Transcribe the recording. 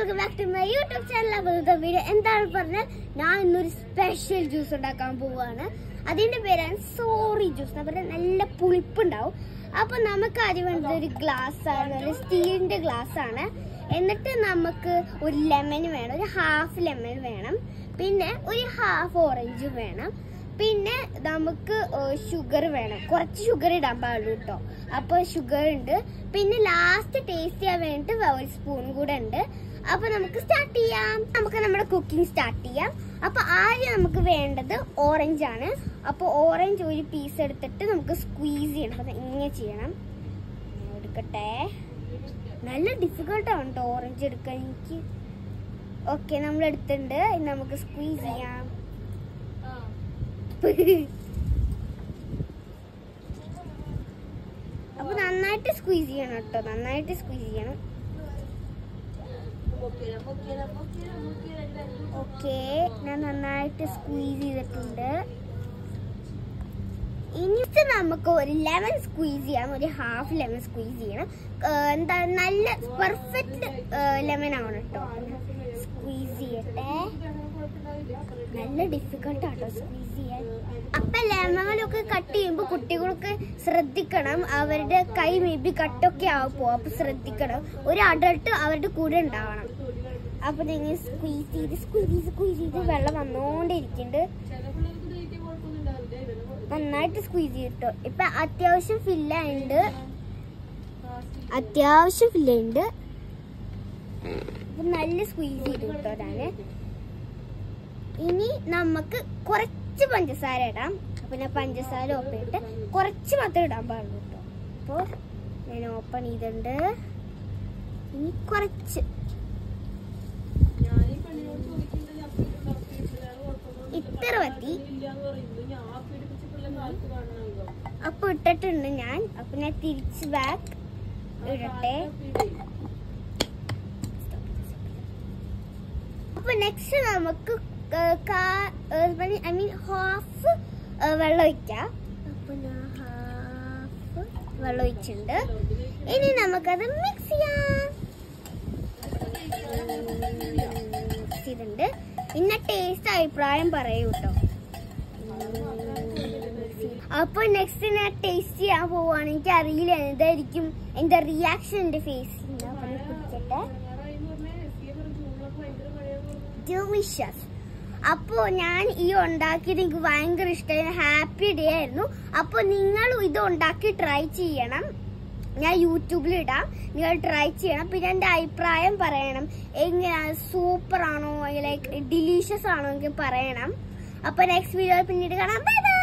welcome back to my YouTube channel. Video എന്താണ് പറഞ്ഞാൽ ഞാൻ ഇന്നൊരു സ്പെഷ്യൽ ജ്യൂസ് ഉണ്ടാക്കാൻ പോവാണ്. അതിന്റെ പേരാണ് സോറി ജ്യൂസ്. നല്ല പുളിപ്പുണ്ടാവും. അപ്പോൾ നമുക്ക് ആദ്യം വേണ്ടത് ഒരു ഗ്ലാസ് ആണ്, ഒരു സ്റ്റീലിന്റെ ഗ്ലാസ് ആണ്. എന്നിട്ട് നമുക്ക് ഒരു ലെമൺ വേണം, ഒരു ഹാഫ് ലെമൺ വേണം, പിന്നെ ഒരു ഹാഫ് ഓറഞ്ച് വേണം, പിന്നെ നമുക്ക് ഷുഗർ വേണം. കുറച്ച് ഷുഗർ ഇടാൻ പാടുള്ളൂ കേട്ടോ. അപ്പോൾ ഷുഗർ ഉണ്ട്. പിന്നെ ലാസ്റ്റ് ടേസ്റ്റ് ചെയ്യാൻ വേണ്ടിട്ട് ഒരു സ്പൂൺ കൂടെ ഉണ്ട്. അപ്പൊ നമുക്ക് സ്റ്റാർട്ട് ചെയ്യാം. നമുക്ക് നമ്മുടെ കുക്കിംഗ് സ്റ്റാർട്ട് ചെയ്യാം. അപ്പൊ ആദ്യം നമുക്ക് വേണ്ടത് ഓറഞ്ച് ആണ്. അപ്പൊ ഓറഞ്ച് ഒരു പീസ് എടുത്തിട്ട് നമുക്ക് സ്ക്വീസ് ചെയ്യണം. അത് ഇങ്ങനെ ചെയ്യണം. എടുക്കട്ടെ. നല്ല ഡിഫിക്കൽട്ടാണ് കേട്ടോ ഓറഞ്ച് എടുക്കാൻ എനിക്ക്. ഓക്കെ, നമ്മൾ എടുത്തിട്ടുണ്ട്. നമുക്ക് സ്ക്വീസ് ചെയ്യാം. അപ്പൊ നന്നായിട്ട് സ്ക്വീസ് ചെയ്യണം കേട്ടോ, നന്നായിട്ട് സ്ക്വീസ് ചെയ്യണം. ഓക്കെ, ഞാൻ നന്നായിട്ട് സ്ക്വീസ് ചെയ്തിട്ടുണ്ട്. ഇനി നമുക്ക് ഒരു ലെമൺ സ്ക്വീസ് ചെയ്യാം. ഒരു ഹാഫ് ലെമൺ സ്ക്വീസ് ചെയ്യണം. എന്താ നല്ല പെർഫെക്റ്റ് ലെമൺ ആണ് കേട്ടോ. സ്ക്വീസ് ചെയ്യട്ടെ. നല്ല ഡിഫിക്കൽട്ടാട്ടോ സ്ക്വീസ് ചെയ്യാൻ. അപ്പൊ ലെമണൊക്കെ കട്ട് ചെയ്യുമ്പോൾ കുട്ടികൾക്ക് ശ്രദ്ധിക്കണം. അവരുടെ കൈ മേ ബി കട്ടൊക്കെ ആവും. അപ്പൊ ശ്രദ്ധിക്കണം. ഒരു അഡൾട്ട് അവരുടെ കൂടെ ഉണ്ടാവണം. അപ്പൊ നിങ്ങൾ സ്ക്വീസ് ചെയ്ത് വെള്ളം വന്നോണ്ടിരിക്കുന്നുണ്ട്. നന്നായിട്ട് സ്ക്വീസ് ചെയ്തിട്ടോ. ഇപ്പൊ അത്യാവശ്യം ഫില്ലുണ്ട്. നല്ല സ്ക്വീസ് ചെയ്ത് കിട്ടോ ഞാന്. ഇനി നമുക്ക് കുറച്ച് പഞ്ചസാര ഇടാം. പിന്നെ പഞ്ചസാര ഓപ്പൺ ഇട്ട് കുറച്ച് മാത്രം ഇടാൻ പാടുള്ളൂ കേട്ടോ. അപ്പോൾ ഞാൻ ഓപ്പൺ ചെയ്തിട്ടുണ്ട്. ഇനി കുറച്ച് ഇത്ര മതി. അപ്പൊ ഇട്ടിട്ടുണ്ട് ഞാൻ. അപ്പൊ ഞാൻ തിരിച്ച് ബാക്ക് ഇടട്ടെ. അപ്പൊ നെക്സ്റ്റ് നമുക്ക് ഹാഫ് വെള്ളം ഒഴിക്കാം. അപ്പൊ ഞാൻ ഹാഫ് വെള്ളം ഒഴിച്ചിട്ടുണ്ട്. ഇനി നമുക്കത് മിക്സ് ചെയ്യാം. ചെയ്തിട്ടുണ്ട്. ഇന്ന ടേസ്റ്റ് അഭിപ്രായം പറയൂ കേട്ടോ. അപ്പൊ നെക്സ്റ്റ് ഞാൻ ടേസ്റ്റ് ചെയ്യാൻ പോവാണ്. എനിക്ക് അറിയില്ല എന്തായിരിക്കും എന്റെ റിയാക്ഷൻ എന്റെ ഫേസിൽ. കുടിക്കട്ടെ. ഡെലിഷ്യസ്. അപ്പോ ഞാൻ ഈ ഉണ്ടാക്കിയത് എനിക്ക് ഭയങ്കര ഇഷ്ടമായി. ഹാപ്പി ഡേ ആയിരുന്നു. അപ്പൊ നിങ്ങൾ ഇത് ഉണ്ടാക്കി ട്രൈ ചെയ്യണം. ഞാൻ യൂട്യൂബിൽ ഇടാം. നിങ്ങൾ ട്രൈ ചെയ്യണം. പിന്നെ എന്റെ അഭിപ്രായം പറയണം. എങ്ങനെയാണ്, സൂപ്പർ ആണോ, ലൈക്ക് ഡിലീഷ്യസ് ആണോ എനിക്ക് പറയണം. അപ്പൊ നെക്സ്റ്റ് വീഡിയോ പിന്നീട് കാണാം. Bye bye.